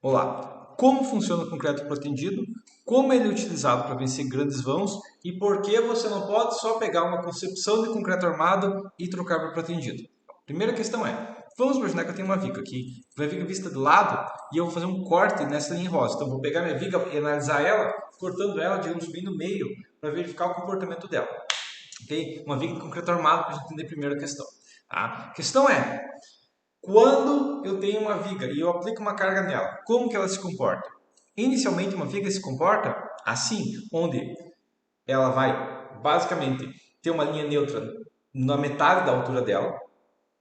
Olá, como funciona o concreto protendido, como ele é utilizado para vencer grandes vãos e por que você não pode só pegar uma concepção de concreto armado e trocar para protendido. Primeira questão é, vamos imaginar que eu tenho uma viga aqui, uma viga vista de lado e eu vou fazer um corte nessa linha rosa. Então vou pegar minha viga e analisar ela, cortando ela, digamos, bem no meio, para verificar o comportamento dela. Okay? Uma viga de concreto armado para a gente entender a primeira questão. A questão é, quando eu tenho uma viga e eu aplico uma carga nela, como que ela se comporta? Inicialmente, uma viga se comporta assim, onde ela vai basicamente ter uma linha neutra na metade da altura dela,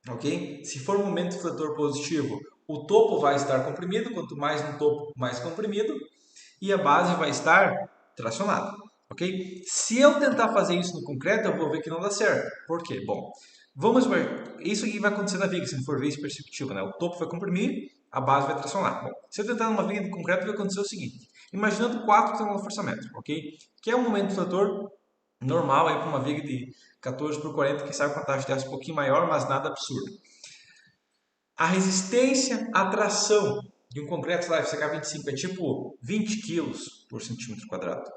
ok? Se for um momento fletor positivo, o topo vai estar comprimido, quanto mais no topo, mais comprimido, e a base vai estar tracionada, ok? Se eu tentar fazer isso no concreto, eu vou ver que não dá certo. Por quê? Bom, vamos ver. Isso aqui vai acontecer na viga, se não for ver isso perceptível, né? O topo vai comprimir, a base vai tracionar. Bom, se eu tentar numa viga de concreto, vai acontecer o seguinte. Imaginando 4 kgfm, ok? Que é um momento fletor normal aí para uma viga de 14 por 40, que sai com a taxa de aço um pouquinho maior, mas nada absurdo. A resistência à tração de um concreto lá, FCK25, é tipo 20 kg por centímetro quadrado.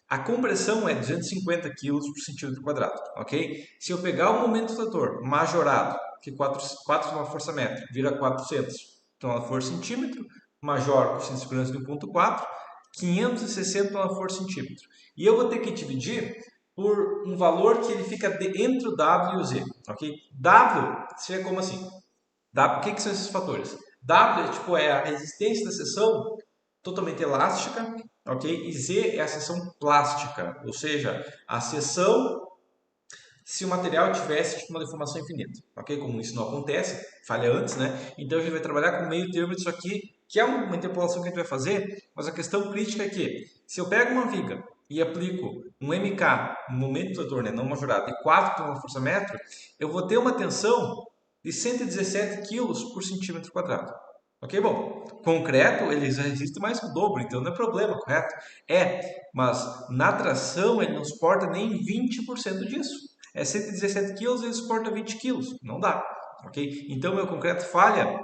A compressão é 250 kg por centímetro quadrado, ok? Se eu pegar o momento fletor majorado, que 4 kgfm vira 400 kgfm, major coeficiente de segurança de 1.4, 560 kgfm. E eu vou ter que dividir por um valor que ele fica entre o W e o Z, ok? W seria como assim? O que são esses fatores? W é a resistência da seção totalmente elástica, ok? E Z é a seção plástica, ou seja, a seção se o material tivesse uma deformação infinita, ok? Como isso não acontece, falha antes, né? Então a gente vai trabalhar com meio termo disso aqui, que é uma interpolação que a gente vai fazer, mas a questão crítica é que se eu pego uma viga e aplico um MK, um momento fletor, né, não majorado, de 4 kgfm, eu vou ter uma tensão de 117 kg por centímetro quadrado. Ok, bom, concreto ele já resiste mais que o dobro, então não é problema, correto? Mas na tração ele não suporta nem 20% disso. É 117 kg e ele suporta 20 kg, não dá, ok? Então meu concreto falha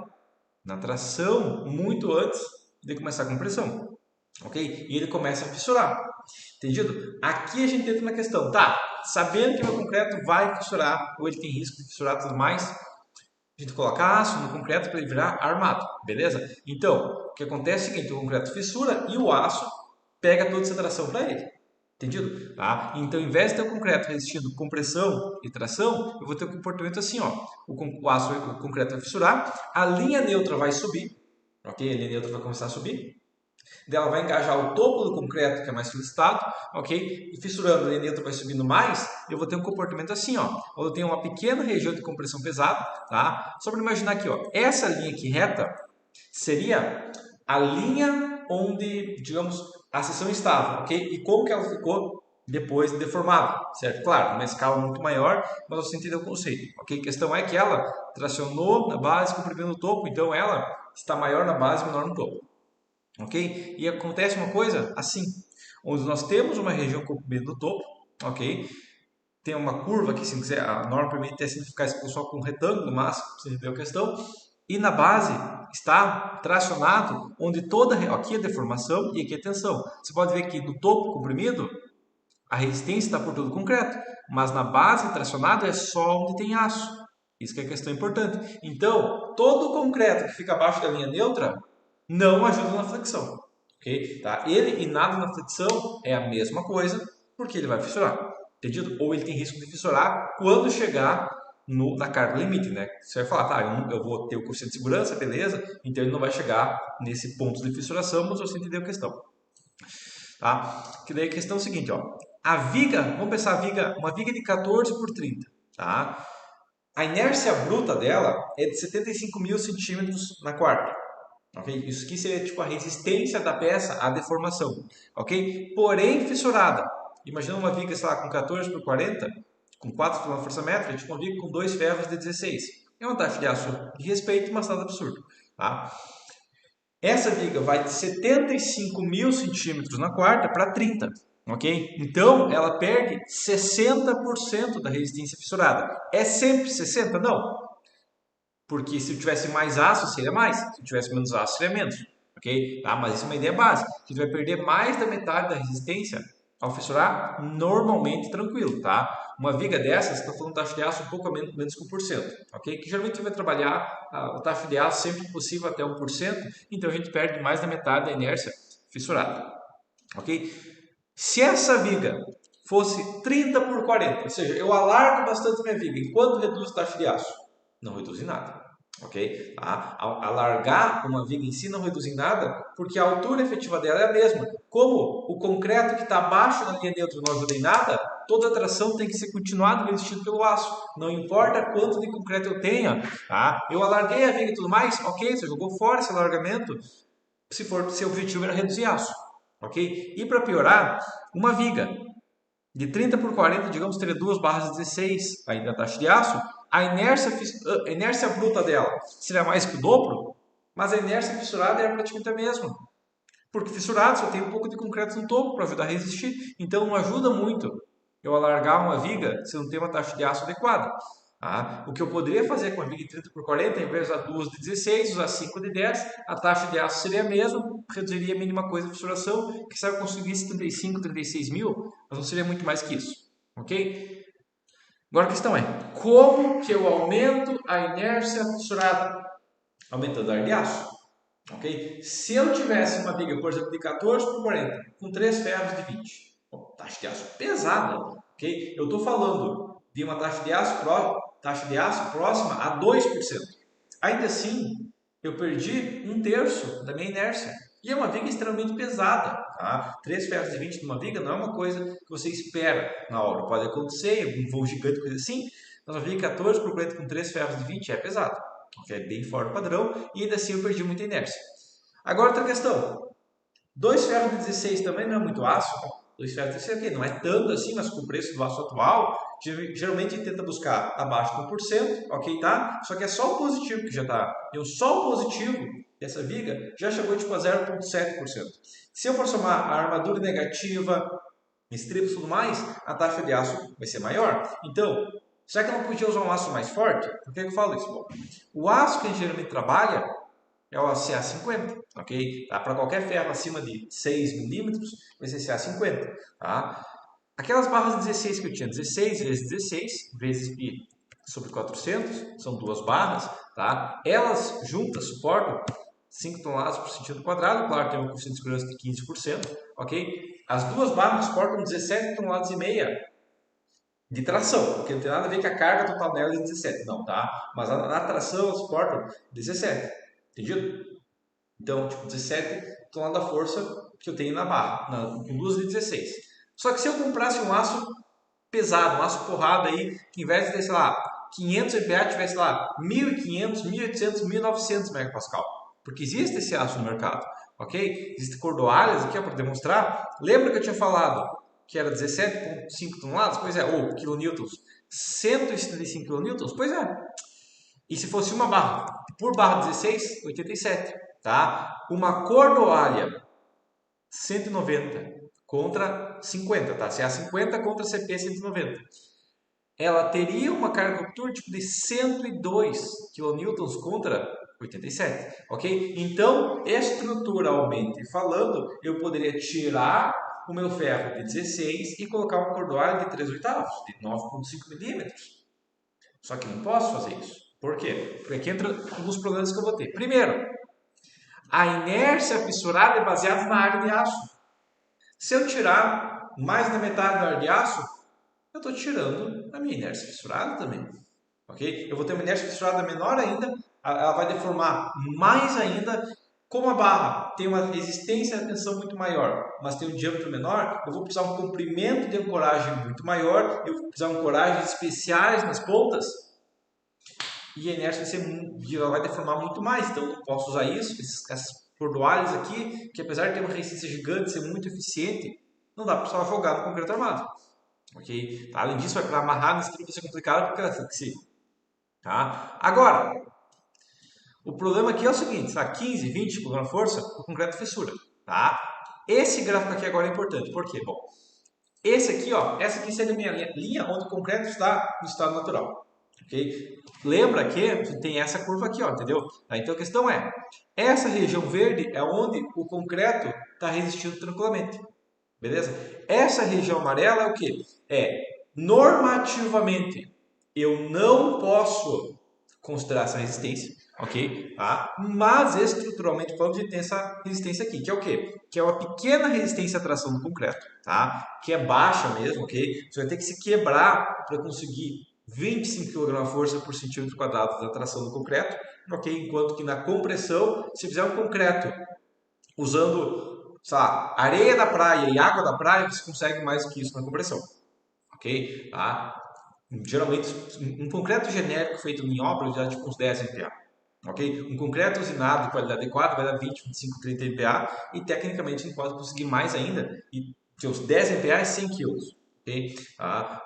na tração muito antes de começar a compressão, ok? E ele começa a fissurar, entendido? Aqui a gente entra na questão, tá? Sabendo que meu concreto vai fissurar, ou ele tem risco de fissurar e tudo mais, a gente coloca aço no concreto para ele virar armado, beleza? Então, o que acontece é o seguinte, o concreto fissura e o aço pega toda essa tração para ele. Entendido? Tá? Então, ao invés de ter o concreto resistindo compressão e tração, eu vou ter um comportamento assim, ó. O aço, o concreto vai fissurar, a linha neutra vai subir, ok? A linha neutra vai começar a subir, dela vai engajar o topo do concreto, que é mais felicitado, ok? E fissurando, a linha neutra vai subindo mais, eu vou ter um comportamento assim, ó. Onde eu tenho uma pequena região de compressão pesada, tá? Só para imaginar aqui, ó. Essa linha aqui reta seria a linha onde, digamos, a seção estava, ok? E como que ela ficou depois deformada, certo? Claro, uma escala muito maior, mas você entendeu o conceito, ok? A questão é que ela tracionou na base, comprimiu no topo, então ela está maior na base, menor no topo. Ok? E acontece uma coisa assim, onde nós temos uma região comprimida no topo, ok? Tem uma curva que, se quiser, a norma permite simplificar isso só com um retângulo, mas você entendeu a questão. E na base está tracionado, onde toda aqui é deformação e aqui é tensão. Você pode ver que no topo comprimido a resistência está por todo o concreto, mas na base tracionado é só onde tem aço. Isso que é questão importante. Então, todo o concreto que fica abaixo da linha neutra não ajuda na flexão. Okay? Tá? Ele e nada na flexão é a mesma coisa, porque ele vai fissurar. Entendido? Ou ele tem risco de fissurar quando chegar na carga limite. Né? Você vai falar, tá, eu vou ter o coeficiente de segurança, beleza, então ele não vai chegar nesse ponto de fissuração, mas você entendeu a questão. Tá? Que daí a questão é o seguinte, ó. A viga, vamos pensar uma viga de 14 por 30, tá? A inércia bruta dela é de 75 mil centímetros na quarta. Okay? Isso aqui seria tipo a resistência da peça à deformação. Ok? Porém fissurada. Imagina uma viga, sei lá, com 14 por 40, com 4 kgfm, a gente uma viga com 2 ferros de 16. É uma taxa de aço de respeito, mas nada absurdo. Tá? Essa viga vai de 75 mil centímetros na quarta para 30. Ok? Então, ela perde 60% da resistência fissurada. É sempre 60%? Não. Porque se tivesse mais aço, seria mais. Se tivesse menos aço, seria menos. ok? Tá? Mas isso é uma ideia básica. A gente vai perder mais da metade da resistência ao fissurar normalmente tranquilo, tá? Uma viga dessas, está falando taxa de aço um pouco menos que 1%, ok? Que geralmente a gente vai trabalhar a taxa de aço sempre possível até 1%, então a gente perde mais da metade da inércia fissurada, ok? Se essa viga fosse 30 por 40, ou seja, eu alargo bastante minha viga, enquanto reduz a taxa de aço? Não reduz em nada. Ok? Tá? Alargar uma viga em si não reduz em nada, porque a altura efetiva dela é a mesma. Como o concreto que está abaixo da linha neutra não ajuda em nada, toda a tração tem que ser continuada resistindo pelo aço. Não importa quanto de concreto eu tenha. Tá? Eu alarguei a viga e tudo mais, ok, você jogou fora esse alargamento, se o objetivo era reduzir aço. Ok? E para piorar, uma viga de 30 por 40, digamos, teria 2 barras 16 aí da taxa de aço, a inércia bruta dela seria mais que o dobro, mas a inércia fissurada era praticamente a mesma. Porque fissurado só tem um pouco de concreto no topo para ajudar a resistir, então não ajuda muito eu alargar uma viga se não tem uma taxa de aço adequada. Tá? O que eu poderia fazer com a viga de 30 por 40, ao invés de usar 2 de 16, usar 5 de 10, a taxa de aço seria a mesma, reduziria a mínima coisa a fissuração, que se eu conseguisse 35, 36 mil, mas não seria muito mais que isso. Ok? Agora a questão é, como que eu aumento a inércia fissurada? Aumentando a ar de aço. Ok? Se eu tivesse uma viga, por exemplo, de 14 por 40, com 3 ferros de 20, taxa de aço pesada, ok? Eu estou falando de uma taxa de aço próxima a 2%. Ainda assim, eu perdi 1/3 da minha inércia. E é uma viga extremamente pesada. Tá? 3 ferros de 20 numa viga não é uma coisa que você espera na hora. Pode acontecer, um voo gigante, coisa assim, mas uma viga 14 por 40 com 3 ferros de 20 é pesado. Okay? É bem fora do padrão e ainda assim eu perdi muita inércia. Agora outra questão. 2 ferros de 16 também não é muito aço. 2 ferros de 16 okay, não é tanto assim, mas com o preço do aço atual, geralmente a gente tenta buscar abaixo de 1%, ok, tá? Só que é só o positivo que já está. E o só o positivo dessa viga já chegou tipo a 0,7%. Se eu for somar a armadura negativa, estribos e tudo mais, a taxa de aço vai ser maior. Então, será que eu não podia usar um aço mais forte? Por que eu falo isso? Bom, o aço que a gente geralmente trabalha é o CA50, ok? Tá? Para qualquer ferro acima de 6 milímetros, vai ser CA50, tá? Aquelas barras 16 que eu tinha, 16 vezes 16 vezes π sobre 400, são 2 barras, tá? Elas juntas suportam 5 toneladas por centímetro quadrado, claro, tem uma coeficiente de segurança de 15%, ok? As 2 barras suportam 17 toneladas e meia de tração, porque não tem nada a ver com a carga total dela de 17, não, tá? Mas na tração ela suporta 17, entendido? Então, tipo, 17 toneladas da força que eu tenho na barra, com duas de 16. Só que se eu comprasse um aço pesado, um aço porrada aí, que em vez de ter, sei lá, 500 MPa, tivesse lá 1500, 1800, 1900 megapascal. Porque existe esse aço no mercado, ok? Existem cordoalhas aqui para demonstrar. Lembra que eu tinha falado que era 17,5 toneladas? Pois é, ou quilonewtons, 175 quilonewtons? Pois é. E se fosse uma barra, por barra 16, 87, tá? Uma cordoalha, 190 contra 50, tá? CA50 contra CP 190. Ela teria uma carga captura tipo de 102 kN contra 87, ok? Então, estruturalmente falando, eu poderia tirar o meu ferro de 16 e colocar uma cordoalha de 3/8, de 9,5 milímetros. Só que não posso fazer isso. Por quê? Porque aqui entra alguns problemas que eu vou ter. Primeiro, a inércia fissurada é baseada na área de aço. Se eu tirar mais da metade da área de aço, eu estou tirando a minha inércia fissurada também. Ok? Eu vou ter uma inércia fissurada menor ainda, ela vai deformar mais ainda. Como a barra tem uma resistência à tensão muito maior, mas tem um diâmetro menor, eu vou precisar de um comprimento de ancoragem muito maior, eu vou precisar de ancoragens especiais nas pontas, e a inércia vai deformar muito mais. Então, eu não posso usar isso, essas cordoalhas aqui, que apesar de ter uma resistência gigante, ser muito eficiente, não dá para só jogar no concreto armado. Ok? Além disso, para amarrar nesse tipo vai ser complicado porque ela é flexível. Tá? Agora, o problema aqui é o seguinte, tá? 15, 20 por força, o concreto fissura. Tá? Esse gráfico aqui agora é importante, por quê? Bom, esse aqui, ó, essa aqui seria a minha linha onde o concreto está no estado natural. ok? Lembra que tem essa curva aqui, ó, entendeu? Então a questão é, essa região verde é onde o concreto está resistindo tranquilamente, beleza? Essa região amarela é o que? Normativamente, eu não posso considerar essa resistência, ok? Tá? Mas estruturalmente falando, a gente tem essa resistência aqui, que é o quê? Que é uma pequena resistência à tração do concreto, tá? Que é baixa mesmo, ok? Você vai ter que se quebrar para conseguir 25 kg por centímetro quadrado da tração do concreto, ok? Enquanto que na compressão, se fizer um concreto usando, sei lá, areia da praia e água da praia, você consegue mais do que isso na compressão, ok? Tá? Geralmente, um concreto genérico feito em obra já é tipo uns 10 MPa. Ok? Um concreto usinado de qualidade adequada vai dar 20, 25, 30 MPa e tecnicamente a gente pode conseguir mais ainda e ter uns 10 MPa é 100 kg. Okay?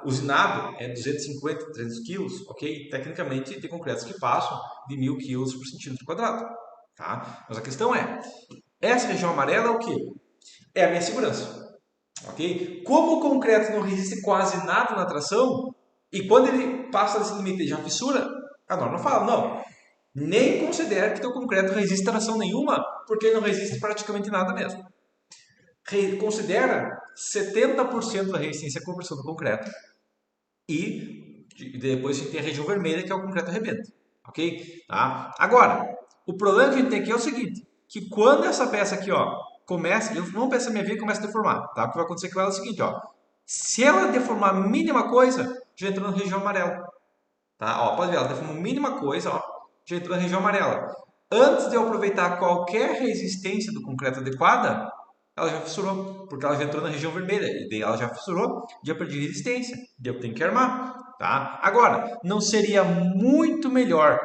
Usinado é 250, 300 kg. Ok? Tecnicamente tem concretos que passam de 1000 kg por centímetro quadrado. Tá? Mas a questão é, essa região amarela é o que? É a minha segurança. Ok? Como o concreto não resiste quase nada na tração, e quando ele passa desse limite e já fissura, a norma fala, não, nem considere que teu concreto resiste a tração nenhuma, porque ele não resiste praticamente nada mesmo. Considera 70% da resistência à compressão do concreto. E depois a gente tem a região vermelha, que é o concreto arrebenta. Ok? Tá? Agora, o problema que a gente tem aqui é o seguinte, que quando essa peça aqui, ó, começa, vamos pensar minha via começa a deformar, tá? O que vai acontecer com ela é o seguinte, ó, se ela deformar a mínima coisa, já entrou na região amarela, tá? Ó, pode ver, ela deformou a mínima coisa, ó, já entrou na região amarela. Antes de eu aproveitar qualquer resistência do concreto adequada, ela já fissurou, porque ela já entrou na região vermelha, e daí ela já fissurou, já perdi resistência, daí eu tenho que armar, tá? Agora, não seria muito melhor,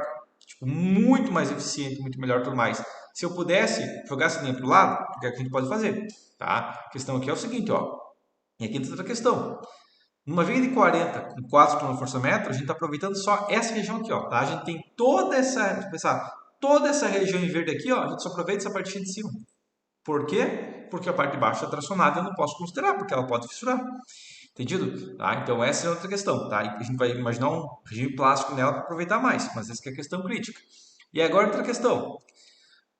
tipo, muito mais eficiente, muito melhor tudo mais, se eu pudesse jogar essa linha para o lado, o que é que a gente pode fazer, tá? A questão aqui é o seguinte, ó, e aqui tem outra questão. Numa viga de 40 com 4 kgfm, a gente está aproveitando só essa região aqui, ó, tá? A gente tem toda essa, pensar, toda essa região em verde aqui, ó, a gente só aproveita essa parte de cima. Por quê? Porque a parte de baixo é tracionada e eu não posso considerar, porque ela pode fissurar. Entendido? Tá? Então essa é outra questão, tá? A gente vai imaginar um regime plástico nela para aproveitar mais, mas essa é a questão crítica. E agora outra questão.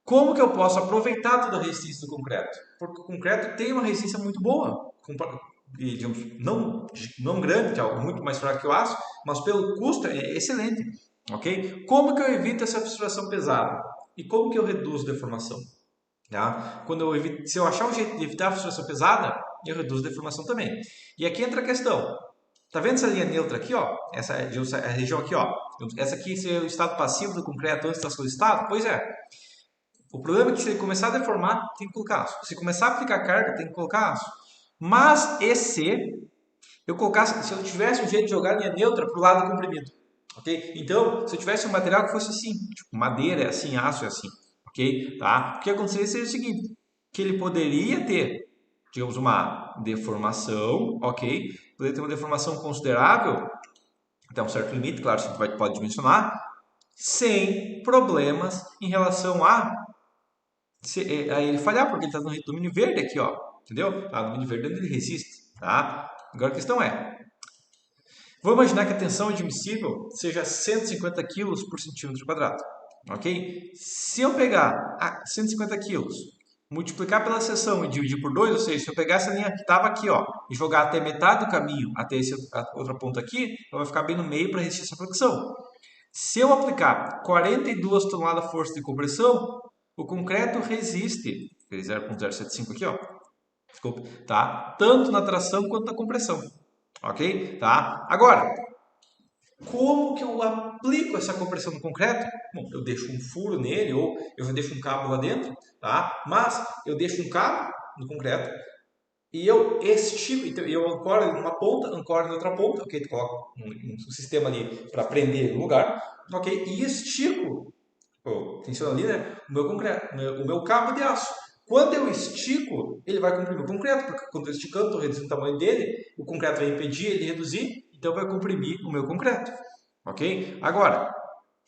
Como que eu posso aproveitar toda a resistência do concreto? Porque o concreto tem uma resistência muito boa, digamos, não grande, que é algo muito mais fraco que o aço, mas pelo custo é excelente. Ok? Como que eu evito essa fissuração pesada? E como que eu reduzo deformação? Tá? Se eu achar um jeito de evitar a fissuração pesada, eu reduzo a deformação também. E aqui entra a questão. Tá vendo essa linha neutra aqui, ó? Essa região aqui, ó. Essa aqui seria o estado passivo do concreto antes da solicitado? Pois é. O problema é que se ele começar a deformar, tem que colocar aço. Se começar a aplicar carga, tem que colocar aço. Mas e se eu tivesse um jeito de jogar a linha neutra para o lado comprimido? Ok? Então, se eu tivesse um material que fosse assim, tipo madeira é assim, aço é assim, ok? Tá? O que aconteceria seria o seguinte, que ele poderia ter, digamos, uma deformação, ok? Poderia ter uma deformação considerável, até um certo limite, claro, a gente pode dimensionar, sem problemas em relação a ele falhar, porque ele está no domínio verde aqui, ó, entendeu? No domínio verde ele resiste, tá? Agora a questão é, vamos imaginar que a tensão admissível seja 150 kg por centímetro quadrado, ok? Se eu pegar 150 kg, multiplicar pela seção e dividir por 2, ou seja, se eu pegar essa linha que estava aqui, ó, e jogar até metade do caminho, até a outra ponta aqui, ela vai ficar bem no meio para resistir essa flexão. Se eu aplicar 42 toneladas de força de compressão, o concreto resiste, 0,075 aqui, ó, desculpa, tá? Tanto na tração quanto na compressão. Ok? Tá? Agora, como que eu aplico essa compressão no concreto? Bom, eu deixo um furo nele ou eu já deixo um cabo lá dentro, tá? Mas eu deixo um cabo no concreto e eu estico, então eu ancoro ele numa ponta, ancoro na outra ponta, ok? Tu coloca um sistema ali para prender no lugar, ok? E estico, funciona ali, né? O meu concreto, o meu cabo de aço. Quando eu estico, ele vai comprimir o concreto, porque quando eu esticando, estou reduzindo o tamanho dele, o concreto vai impedir ele de reduzir, então vai comprimir o meu concreto. Ok? Agora,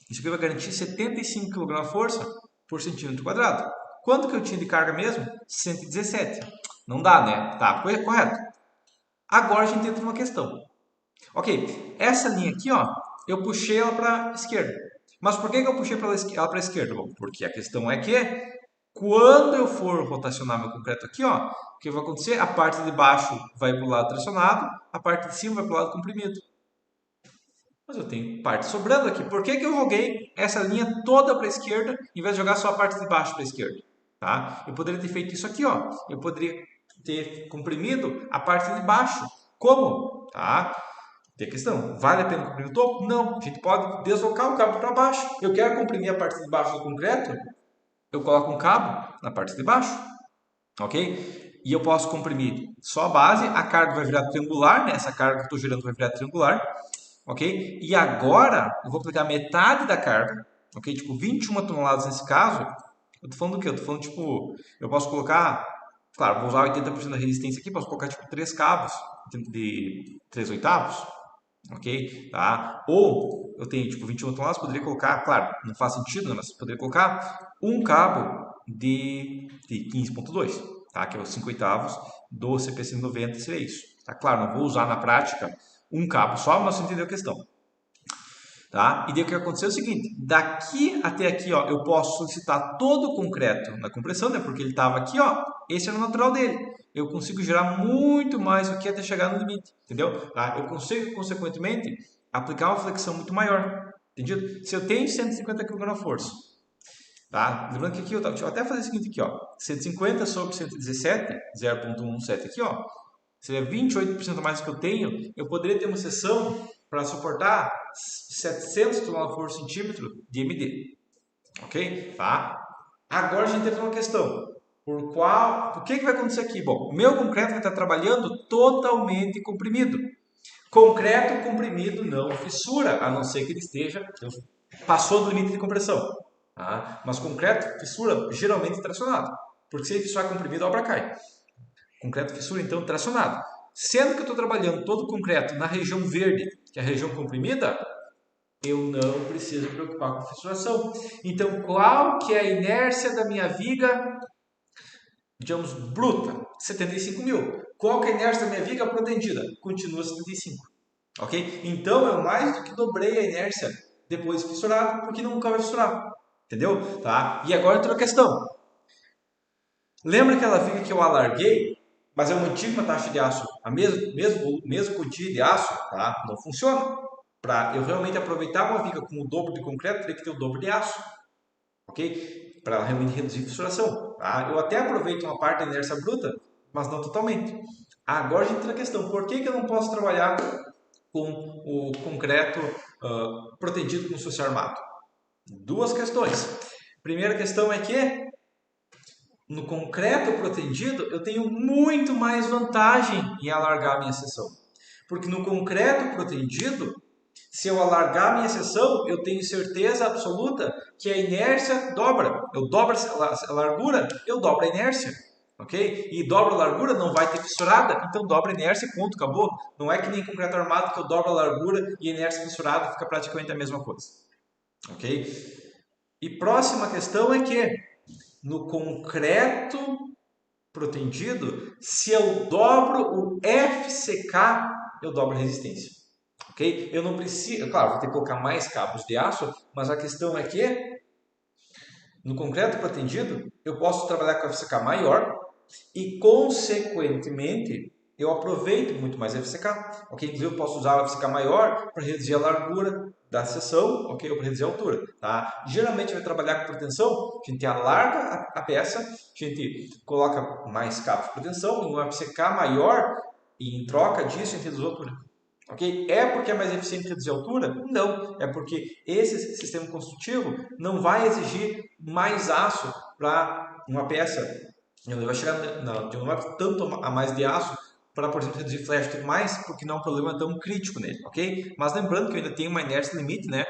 isso aqui vai garantir 75 kg na força por centímetro quadrado. Quanto que eu tinha de carga mesmo? 117. Não dá, né? Tá, correto. Agora a gente entra numa questão. Ok, essa linha aqui, ó, eu puxei ela para a esquerda. Mas por que eu puxei ela para a esquerda? Bom, porque a questão é que quando eu for rotacionar meu concreto aqui, ó, o que vai acontecer? A parte de baixo vai para o lado tracionado, a parte de cima vai para o lado comprimido. Mas eu tenho parte sobrando aqui. Por que eu joguei essa linha toda para a esquerda, em vez de jogar só a parte de baixo para a esquerda? Tá? Eu poderia ter feito isso aqui, ó. Eu poderia ter comprimido a parte de baixo. Como? Tá? Tem a questão, vale a pena comprimir o topo? Não, a gente pode deslocar o cabo para baixo. Eu quero comprimir a parte de baixo do concreto, eu coloco um cabo na parte de baixo, ok? E eu posso comprimir só a base, a carga vai virar triangular, né? Essa carga que eu estou gerando vai virar triangular, ok? E agora eu vou aplicar metade da carga, ok? Tipo 21 toneladas nesse caso. Eu tô falando do quê? Eu tô falando tipo, eu posso colocar, claro, vou usar 80% da resistência aqui, posso colocar tipo 3 cabos de 3 oitavos, ok? Tá? Ou eu tenho tipo 21 toneladas, poderia colocar, claro, não faz sentido, né? Mas poderia colocar um cabo de 15.2, tá? Que é os 5 oitavos do CP 190, seria isso. Tá? Claro, não vou usar na prática um cabo só, mas você entendeu a questão. Tá? E daí o que aconteceu é o seguinte, daqui até aqui, ó, eu posso solicitar todo o concreto na compressão, né? Porque ele estava aqui, ó, esse era o natural dele. Eu consigo gerar muito mais do que até chegar no limite, entendeu? Tá? Eu consigo, consequentemente, aplicar uma flexão muito maior, entendido? Se eu tenho 150 kg na força, tá? Lembrando que aqui, deixa eu até fazer o seguinte aqui, ó, 150 sobre 117, 0,17 aqui, ó, seria 28% a mais que eu tenho, eu poderia ter uma seção para suportar 700 kgfm de MD. Ok? Tá? Agora a gente entra numa questão. Por que vai acontecer aqui? Bom, o meu concreto vai estar trabalhando totalmente comprimido. Concreto comprimido não fissura, a não ser que ele esteja, passou do limite de compressão. Tá? Mas concreto fissura geralmente tracionado. Porque se ele fissurar comprimido, a obra cai. Concreto fissura, então, tracionado. Sendo que eu estou trabalhando todo o concreto na região verde, que é a região comprimida, eu não preciso me preocupar com fissuração. Então, qual que é a inércia da minha viga, digamos, bruta? 75 mil. Qual que é a inércia da minha viga protendida? Continua 75. Ok? Então, eu mais do que dobrei a inércia depois de fissurado, porque nunca vai fissurar. Entendeu? Tá? E agora outra questão. Lembra aquela viga que eu alarguei, mas eu mantive uma taxa de aço, a mesma quantia de aço, tá? Não funciona. Para eu realmente aproveitar uma viga com o dobro de concreto, teria que ter o dobro de aço, ok? Para realmente reduzir a fissuração. Tá? Eu até aproveito uma parte da inércia bruta, mas não totalmente. Agora a gente tem a questão, por que eu não posso trabalhar com o concreto protegido como se fosse armado? Duas questões. Primeira questão é que no concreto protendido, eu tenho muito mais vantagem em alargar a minha seção. Porque no concreto protendido, se eu alargar a minha seção, eu tenho certeza absoluta que a inércia dobra. Eu dobro a largura, eu dobro a inércia. Ok? E dobra a largura, não vai ter fissurada, então dobra a inércia e ponto, acabou. Não é que nem concreto armado que eu dobro a largura e a inércia fissurada fica praticamente a mesma coisa. Ok? E próxima questão é que no concreto protendido, se eu dobro o FCK, eu dobro a resistência. Ok? Eu não preciso, claro, vou ter que colocar mais cabos de aço, mas a questão é que no concreto protendido, eu posso trabalhar com FCK maior e, consequentemente, eu aproveito muito mais FCK. Ok? Inclusive, eu posso usar o FCK maior para reduzir a largura da seção, ok? Ou para reduzir a altura. Tá? Geralmente, vai trabalhar com proteção, a gente alarga a peça, a gente coloca mais cabos de proteção, um FCK maior, e em troca disso, a gente reduz a altura. Okay? É porque é mais eficiente reduzir a altura? Não. É porque esse sistema construtivo não vai exigir mais aço para uma peça. Ele vai chegar, não vai tanto a mais de aço para, por exemplo, reduzir flash e tudo mais, porque não é um problema tão crítico nele, ok? Mas lembrando que eu ainda tenho uma inércia limite, né?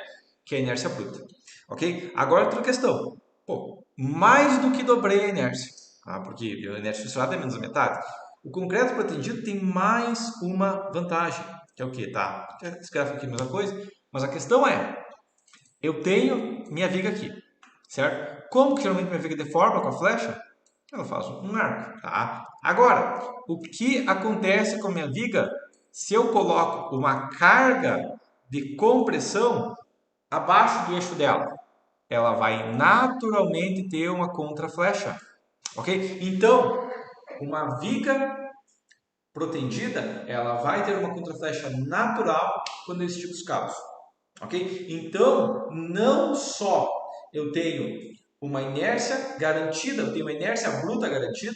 Que é a inércia bruta, ok? Agora outra questão. Pô, mais do que dobrei a inércia, tá? Porque a inércia fissurada é menos da metade. O concreto protendido tem mais uma vantagem, que é o que? Tá? Escreve aqui a mesma coisa, mas a questão é, eu tenho minha viga aqui, certo? Como que geralmente minha viga deforma com a flecha? Eu faço um arco, tá? Agora, o que acontece com a minha viga se eu coloco uma carga de compressão abaixo do eixo dela, ela vai naturalmente ter uma contraflecha, ok? Então, uma viga protendida, ela vai ter uma contraflecha natural quando eu estico os cabos, ok? Então, não só eu tenho uma inércia garantida, eu tenho uma inércia bruta garantida,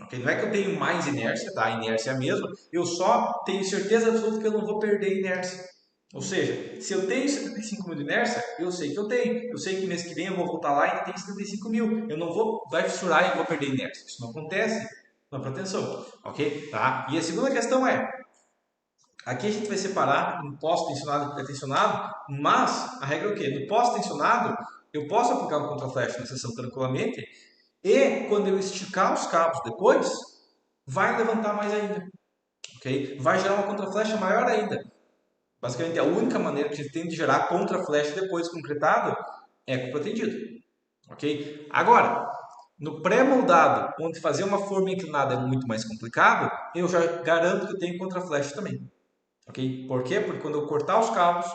ok? Não é que eu tenho mais inércia, tá? A inércia é a mesma, eu só tenho certeza absoluta que eu não vou perder inércia. Ou seja, se eu tenho 75 mil de inércia, eu sei que eu tenho. Eu sei que mês que vem eu vou voltar lá e tem 75 mil. Eu não vou, vai fissurar e eu vou perder inércia. Isso não acontece na proteção, ok? Tá? E a segunda questão é, aqui a gente vai separar um pós-tensionado e pré-tensionado, mas a regra é o quê? No pós-tensionado, eu posso aplicar um contraflex na seção tranquilamente e quando eu esticar os cabos depois, vai levantar mais ainda, ok? Vai gerar uma contraflecha maior ainda. Basicamente, a única maneira que a gente tem de gerar contraflecha depois concretado é com o protendido, ok? Agora, no pré-moldado, onde fazer uma forma inclinada é muito mais complicado, eu já garanto que eu tenho contraflecha também. Ok? Por quê? Porque quando eu cortar os cabos,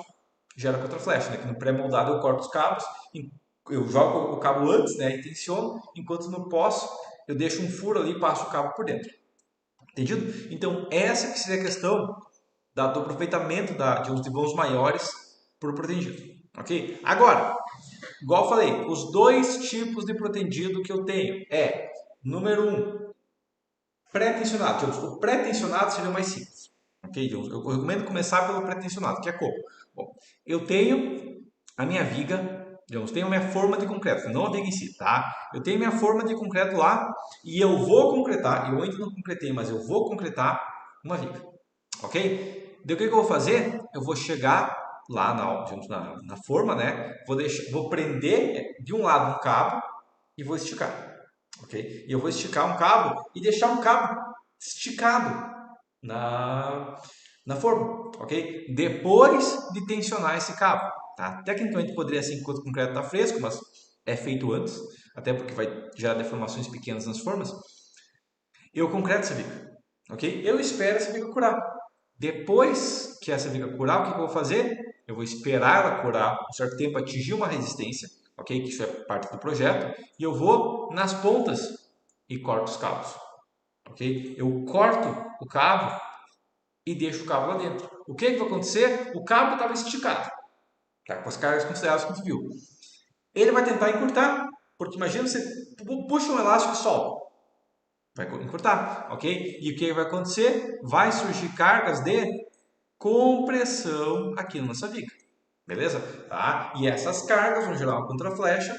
gera contraflecha. Né? Que no pré-moldado eu corto os cabos, eu jogo o cabo antes, né? E tensiono, enquanto no pós eu deixo um furo ali e passo o cabo por dentro. Entendido? Então, essa que seria a questão do aproveitamento de uns vãos maiores por protendido. Ok? Agora, igual eu falei, os dois tipos de protendido que eu tenho é, número 1, pré-tensionado. O pré-tensionado seria o mais simples. Ok? Eu recomendo começar pelo pré-tensionado, que é como? Bom, eu tenho a minha viga, digamos, tenho a minha forma de concreto, não a viga em si, tá? Eu tenho minha forma de concreto lá e eu vou concretar, eu ainda não concretei, mas eu vou concretar uma viga, ok? Daí o que eu vou fazer? Eu vou chegar lá na forma, né? Vou prender de um lado um cabo e vou esticar. Ok? E eu vou esticar um cabo e deixar um cabo esticado na forma, ok? Depois de tensionar esse cabo, tá? Tecnicamente poderia ser enquanto o concreto está fresco, mas é feito antes, até porque vai gerar deformações pequenas nas formas. Eu concreto essa viga, ok? Eu espero essa viga curar. Depois que essa viga curar, o que eu vou fazer? Eu vou esperar ela curar um certo tempo, atingir uma resistência, ok? Que isso é parte do projeto. E eu vou nas pontas e corto os cabos, ok? Eu corto o cabo e deixo o cabo lá dentro. O que vai acontecer? O cabo estava esticado, tá? Com as cargas consideráveis que a gente viu. Ele vai tentar encurtar, porque imagina você puxa um elástico e solta. Vai encurtar, ok? E o que vai acontecer? Vai surgir cargas de compressão aqui na nossa viga. Beleza? Tá? E essas cargas vão gerar uma contraflecha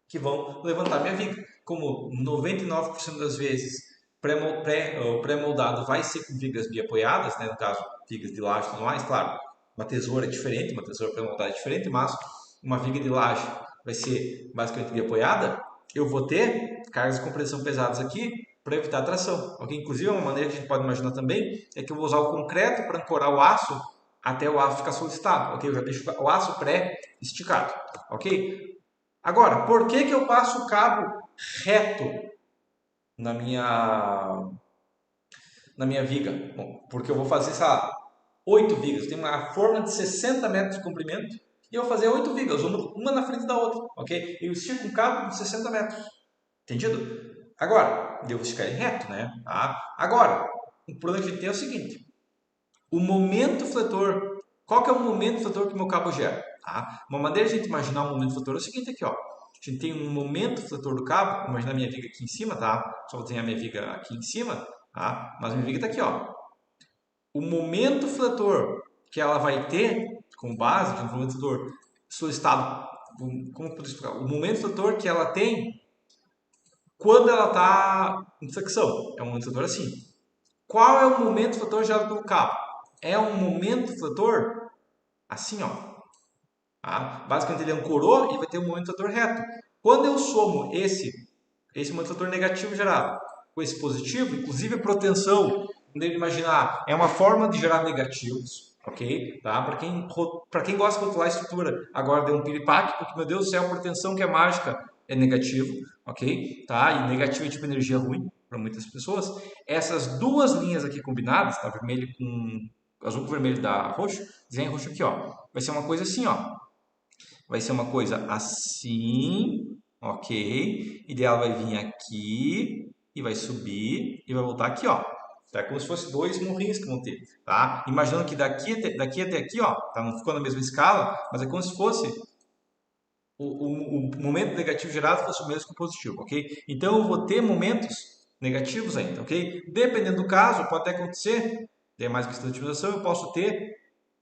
que vão levantar minha viga. Como 99% das vezes o pré-moldado vai ser com vigas biapoiadas, né? No caso, vigas de laje e tudo mais, claro. Uma tesoura é diferente, uma tesoura pré-moldada é diferente, mas uma viga de laje vai ser basicamente biapoiada. Eu vou ter cargas de compressão pesadas aqui para evitar a tração. Okay? Inclusive, uma maneira que a gente pode imaginar também é que eu vou usar o concreto para ancorar o aço até o aço ficar solicitado. Okay? Eu já deixo o aço pré-esticado. Ok? Agora, por que eu passo o cabo reto na minha viga? Bom, porque eu vou fazer, sei lá, 8 vigas. Tem uma forma de 60 metros de comprimento e eu vou fazer 8 vigas, uma na frente da outra, ok? Eu estico um cabo de 60 metros. Entendido? Agora, devo esticar ele reto, né? Tá? Agora, o problema que a gente tem é o seguinte. O momento fletor, qual que é o momento fletor que o meu cabo gera? Tá? Uma maneira de a gente imaginar o momento fletor é o seguinte aqui, ó. A gente tem um momento fletor do cabo, imagina a minha viga aqui em cima, tá? Só vou desenhar a minha viga aqui em cima, tá? Mas a minha viga está aqui, ó. O momento fletor que ela vai ter, com base de um momento fletor solicitado, como eu posso explicar? O momento fletor que ela tem quando ela está em flexão, é um momento fletor assim. Qual é o momento fletor gerado pelo cabo? É um momento fletor assim, ó. Tá? Basicamente ele ancorou e vai ter um momento fletor reto. Quando eu somo esse momento fletor negativo gerado com esse positivo, inclusive a proteção, deve imaginar, é uma forma de gerar negativos, ok? Tá? Para quem gosta de rotular a estrutura, agora deu um piripaque, porque, meu Deus do céu, a proteção que é mágica é negativo, ok? Tá? E negativo é tipo energia ruim para muitas pessoas. Essas duas linhas aqui combinadas, tá? Vermelho com azul com vermelho dá roxo, desenha roxo aqui, ó. Vai ser uma coisa assim, ó. Vai ser uma coisa assim, ok? E daí ela vai vir aqui e vai subir e vai voltar aqui, ó. Tá? É como se fosse dois morrinhos que vão ter, tá? Imaginando que daqui até aqui, ó, tá? Não ficou na mesma escala, mas é como se fosse o momento negativo gerado fosse o mesmo que o positivo, ok? Então eu vou ter momentos negativos ainda, ok? Dependendo do caso, pode até acontecer, tem mais questão de otimização, eu posso ter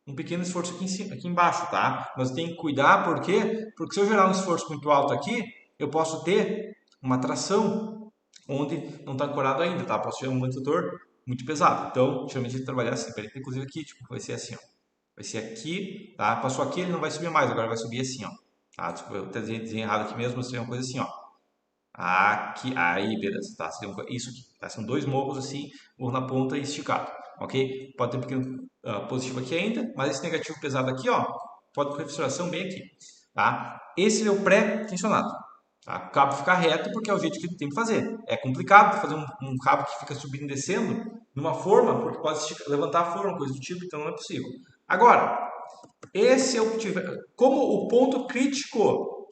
um pequeno esforço aqui, aqui embaixo, tá? Mas tem que cuidar, por quê? Porque se eu gerar um esforço muito alto aqui, eu posso ter uma tração onde não está ancorado ainda, tá? Posso ter um monitor muito pesado. Então, geralmente ele trabalhar assim, inclusive aqui, tipo, vai ser assim, ó. Vai ser aqui, tá? Passou aqui, ele não vai subir mais, agora vai subir assim, ó. Tá? Desculpa, eu até desenhei errado aqui mesmo, mas seria uma coisa assim, ó. Aqui, aí, beleza, tá? Isso aqui, tá? São dois morros assim, um na ponta e esticado, ok? Pode ter um pequeno positivo aqui ainda, mas esse negativo pesado aqui, ó, pode ter fissuração bem aqui, tá? Esse é o pré-tensionado, tá? O cabo fica reto porque é o jeito que tem que fazer. É complicado fazer um cabo que fica subindo e descendo numa forma, porque pode levantar a forma, coisa do tipo, então não é possível. Agora, esse é o como o ponto crítico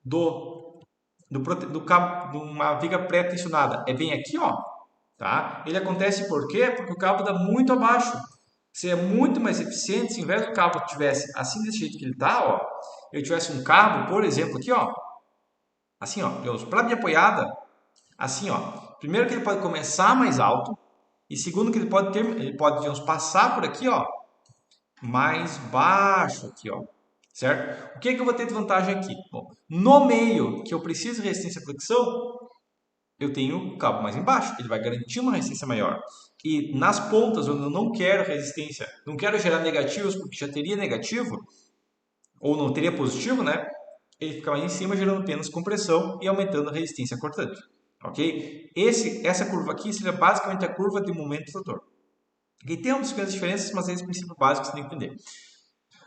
do cabo de uma viga pré-tensionada é bem aqui, ó, tá? Ele acontece por quê? Porque o cabo está muito abaixo. Seria muito mais eficiente se ao invés do cabo tivesse assim desse jeito que ele está, ó, eu tivesse um cabo, por exemplo, aqui, ó, assim, ó, para minha apoiada, assim, ó. Primeiro que ele pode começar mais alto e segundo que ele pode, digamos, passar por aqui, ó, mais baixo aqui, ó. Certo? O que, que eu vou ter de vantagem aqui? Bom, no meio que eu preciso de resistência à flexão, eu tenho o cabo mais embaixo, ele vai garantir uma resistência maior. E nas pontas, onde eu não quero resistência, não quero gerar negativos, porque já teria negativo, ou não teria positivo, né? Ele fica mais em cima, gerando apenas compressão e aumentando a resistência cortante. Ok? Essa curva aqui seria basicamente a curva de momento do rotor. Aqui tem umas pequenas diferenças, mas é esse princípio básico que você tem que entender.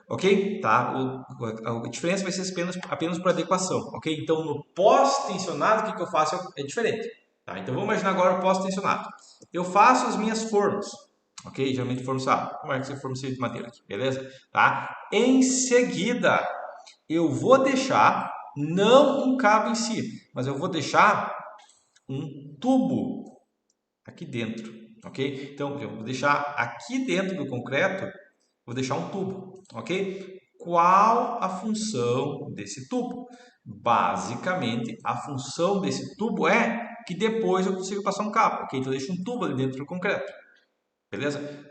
Ok? Tá? A diferença vai ser apenas por adequação. Ok? Então, no pós-tensionado, o que eu faço é diferente. Tá? Então, vamos imaginar agora o pós-tensionado. Eu faço as minhas formas. Ok? Geralmente formas, como é que você forma de madeira aqui, beleza? Tá? Em seguida, eu vou deixar, não um cabo em si, mas eu vou deixar um tubo aqui dentro. Ok? Então, eu vou deixar aqui dentro do concreto, vou deixar um tubo, ok? Qual a função desse tubo? Basicamente, a função desse tubo é que depois eu consigo passar um cabo, ok? Então, eu deixo um tubo ali dentro do concreto, beleza?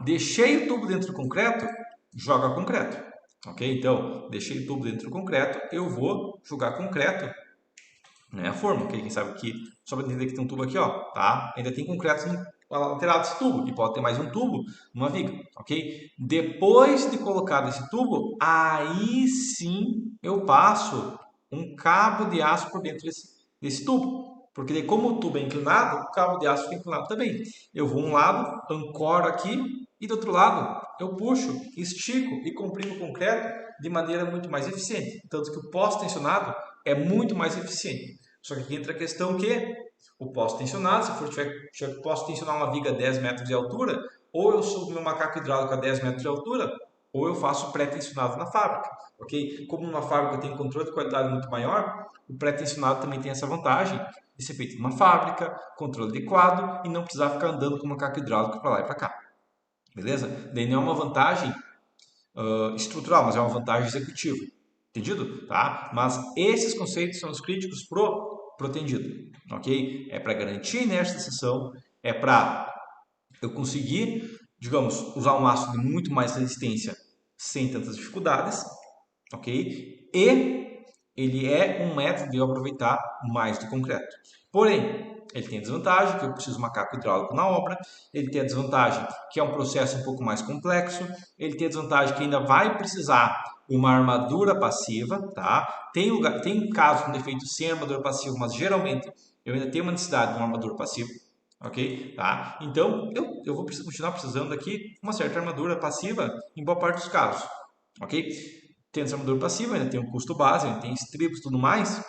Deixei o tubo dentro do concreto, joga concreto, ok? Então, deixei o tubo dentro do concreto, eu vou jogar concreto, né? A forma, ok? Quem sabe que, só para entender que tem um tubo aqui, ó, tá? Ainda tem concreto na lateral desse tubo e pode ter mais um tubo numa viga, ok? Depois de colocado esse tubo, aí sim eu passo um cabo de aço por dentro desse tubo. Porque daí, como o tubo é inclinado, o cabo de aço fica inclinado também. Eu vou um lado, ancoro aqui e do outro lado eu puxo, estico e comprimo o concreto de maneira muito mais eficiente. Tanto que o pós-tensionado é muito mais eficiente. Só que aqui entra a questão que o pós-tensionado, se eu posso tensionar uma viga a 10 metros de altura, ou eu subo meu macaco hidráulico a 10 metros de altura, ou eu faço pré-tensionado na fábrica, ok? Como uma fábrica tem controle de qualidade muito maior, o pré-tensionado também tem essa vantagem de ser feito numa fábrica, controle adequado e não precisar ficar andando com o macaco hidráulico para lá e para cá, beleza? Daí não é uma vantagem estrutural, mas é uma vantagem executiva. Entendido? Tá? Mas esses conceitos são os críticos pro tendido, ok? É para garantir inércia da seção, é para eu conseguir, digamos, usar um aço de muito mais resistência sem tantas dificuldades, ok? E ele é um método de eu aproveitar mais do concreto. Porém, ele tem a desvantagem que eu preciso de macaco hidráulico na obra, ele tem a desvantagem que é um processo um pouco mais complexo, ele tem a desvantagem que ainda vai precisar uma armadura passiva, tá? Tem casos com defeito sem armadura passiva, mas geralmente eu ainda tenho uma necessidade de uma armadura passiva, ok? Tá? Então eu vou continuar precisando aqui uma certa armadura passiva em boa parte dos casos, ok? Tem essa armadura passiva, ainda tem um custo base, ainda tem estribos e tudo mais,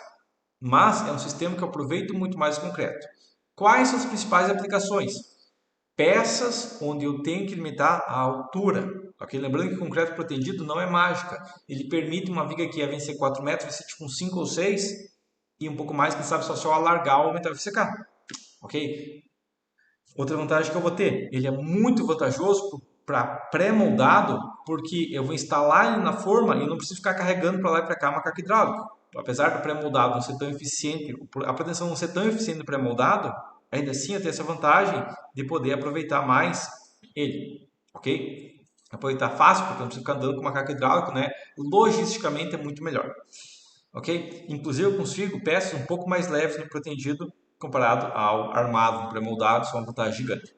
mas é um sistema que eu aproveito muito mais o concreto. Quais são as principais aplicações? peças onde eu tenho que limitar a altura. Ok? Lembrando que concreto protendido não é mágica. Ele permite uma viga que ia vencer 4 metros, vencer tipo uns 5 ou 6 e um pouco mais, quem sabe só se eu alargar ou aumentar o VCK. Ok? Outra vantagem que eu vou ter, ele é muito vantajoso para pré-moldado, porque eu vou instalar ele na forma e não preciso ficar carregando para lá e para cá macaco hidráulico. Apesar do pré-moldado não ser tão eficiente, a proteção não ser tão eficiente no pré-moldado, ainda assim eu tenho essa vantagem de poder aproveitar mais ele, ok? Aproveitar fácil, porque eu não preciso ficar andando com macaco hidráulico, né? Logisticamente é muito melhor, ok? Inclusive eu consigo peças um pouco mais leves no protendido comparado ao armado no pré-moldado, isso é uma vantagem gigante.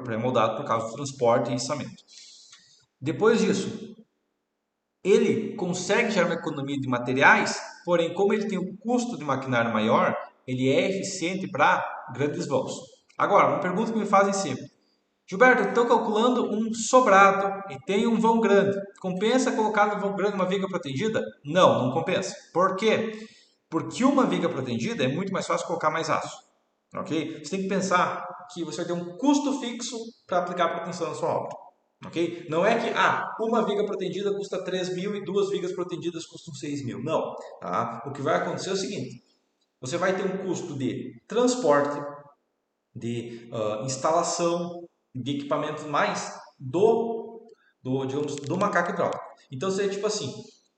Pré-moldado por causa do transporte e içamento. Depois disso, ele consegue gerar uma economia de materiais, porém, como ele tem um custo de maquinário maior, ele é eficiente para grandes voos. Agora, uma pergunta que me fazem sempre. Gilberto, estou calculando um sobrado e tem um vão grande. Compensa colocar no vão grande uma viga protegida? Não, não compensa. Por quê? Porque uma viga protegida é muito mais fácil colocar mais aço. Ok? Você tem que pensar que você vai ter um custo fixo para aplicar proteção na sua obra. Ok? Não é que uma viga protegida custa 3 mil e duas vigas protegidas custam 6 mil. Não. Tá? O que vai acontecer é o seguinte: você vai ter um custo de transporte, de instalação, de equipamentos mais digamos, do macaco hidráulico. Então seria tipo assim: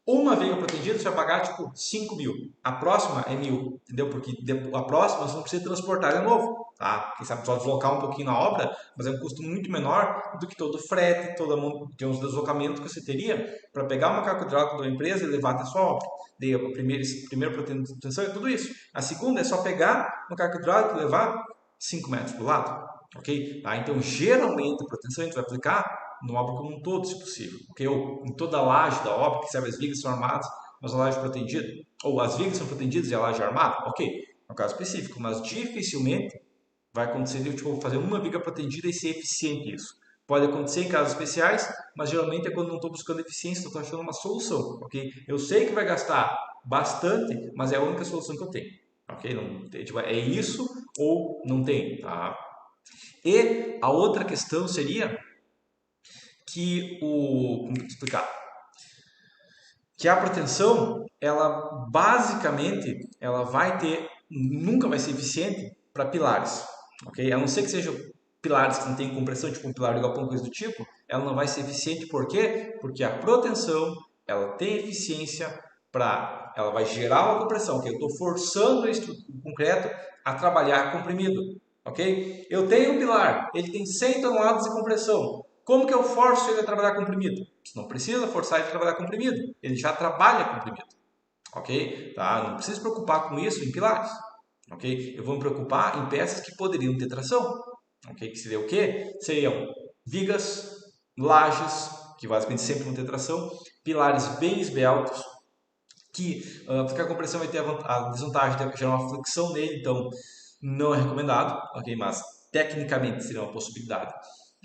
uma viga protegida você vai pagar tipo 5 mil, a próxima é 1.000, entendeu? Porque a próxima você não precisa transportar de novo, tá? Quem sabe só deslocar um pouquinho na obra, mas é um custo muito menor do que todo o frete, todo os deslocamentos que você teria para pegar o macaco hidráulico da empresa e levar até a sua obra. Daí a primeira proteção é tudo isso. A segunda é só pegar o macaco hidráulico e levar 5 metros para o lado, ok? Tá? Então, geralmente, a proteção a gente vai aplicar no obra como um todo, se possível, ok? Ou em toda a laje da obra, que sabe, as vigas são armadas, mas a laje é protegida, ou as vigas são protegidas e a laje é armada, ok? É um caso específico, mas dificilmente vai acontecer de eu tipo, fazer uma viga protegida e ser eficiente isso. Pode acontecer em casos especiais, mas geralmente é quando não estou buscando eficiência, estou achando uma solução, ok? Eu sei que vai gastar bastante, mas é a única solução que eu tenho, ok? Não, tipo, é isso ou não tem, tá? E a outra questão seria que como explicar? Que a proteção, ela basicamente, ela vai ter, nunca vai ser eficiente para pilares, ok? A não ser que sejam pilares que não têm compressão, tipo um pilar de galpão, coisa do tipo, ela não vai ser eficiente, por quê? Porque a proteção, ela tem eficiência ela vai gerar uma compressão, ok? Eu estou forçando o concreto a trabalhar comprimido, ok? Eu tenho um pilar, ele tem 100 toneladas de compressão. Como que eu forço ele a trabalhar comprimido? Você não precisa forçar ele a trabalhar comprimido, ele já trabalha comprimido, ok? Tá? Não precisa se preocupar com isso em pilares, ok? Eu vou me preocupar em peças que poderiam ter tração, ok? Que seria o quê? Seriam vigas, lajes, que basicamente sempre vão ter tração, pilares bem esbeltos, porque a compressão vai ter a desvantagem de gerar uma flexão nele, então não é recomendado, ok? Mas tecnicamente seria uma possibilidade,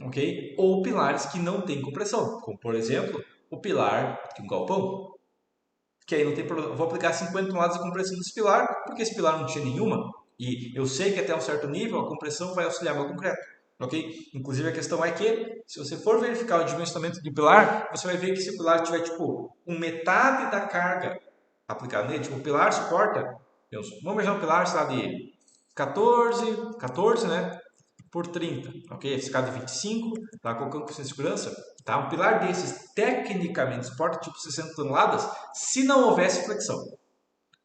ok? Ou pilares que não têm compressão, como por exemplo o pilar de um galpão, que aí não tem problema. Eu vou aplicar 50 toneladas de compressão nesse pilar, porque esse pilar não tinha nenhuma, e eu sei que até um certo nível a compressão vai auxiliar meu concreto. Ok? Inclusive a questão é que, se você for verificar o dimensionamento de pilar, você vai ver que se o pilar tiver tipo com metade da carga aplicada nele, tipo o pilar suporta, vamos imaginar um pilar, sei lá, de 14, né? Por 30, ok? Esse caso de 25, tá colocando com segurança, tá? Um pilar desses tecnicamente suporta tipo 60 toneladas se não houvesse flexão,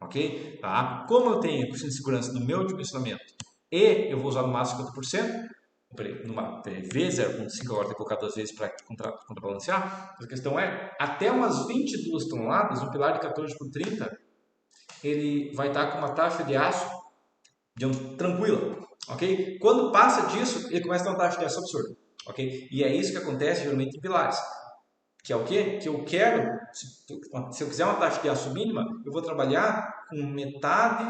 ok? Tá? Como eu tenho a coeficiente de segurança no meu dimensionamento e eu vou usar no máximo 50%, numa V0.5 agora ter colocado 2 vezes para contrabalancear, mas a questão é, até umas 22 toneladas, um pilar de 14 por 30, ele vai estar com uma taxa de aço tranquila, ok? Quando passa disso, ele começa a ter uma taxa de aço absurda, ok? E é isso que acontece geralmente em pilares, que é o quê? Que eu quero, se eu quiser uma taxa de aço mínima, eu vou trabalhar com metade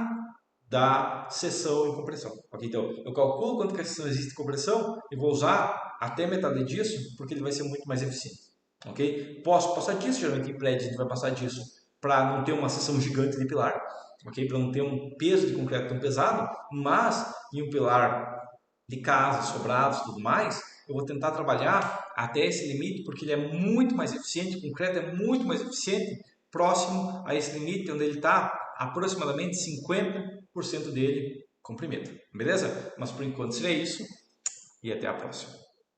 da seção em compressão, ok? Então, eu calculo quanto que a seção existe em compressão e vou usar até metade disso, porque ele vai ser muito mais eficiente, ok? Posso passar disso, geralmente em prédio a gente vai passar disso para não ter uma seção gigante de pilar, ok? Para não ter um peso de concreto tão pesado, mas em um pilar de casas, sobrados e tudo mais, eu vou tentar trabalhar até esse limite, porque ele é muito mais eficiente, o concreto é muito mais eficiente, próximo a esse limite, onde ele está aproximadamente 50% dele comprimido. Beleza? Mas por enquanto seria isso e até a próxima.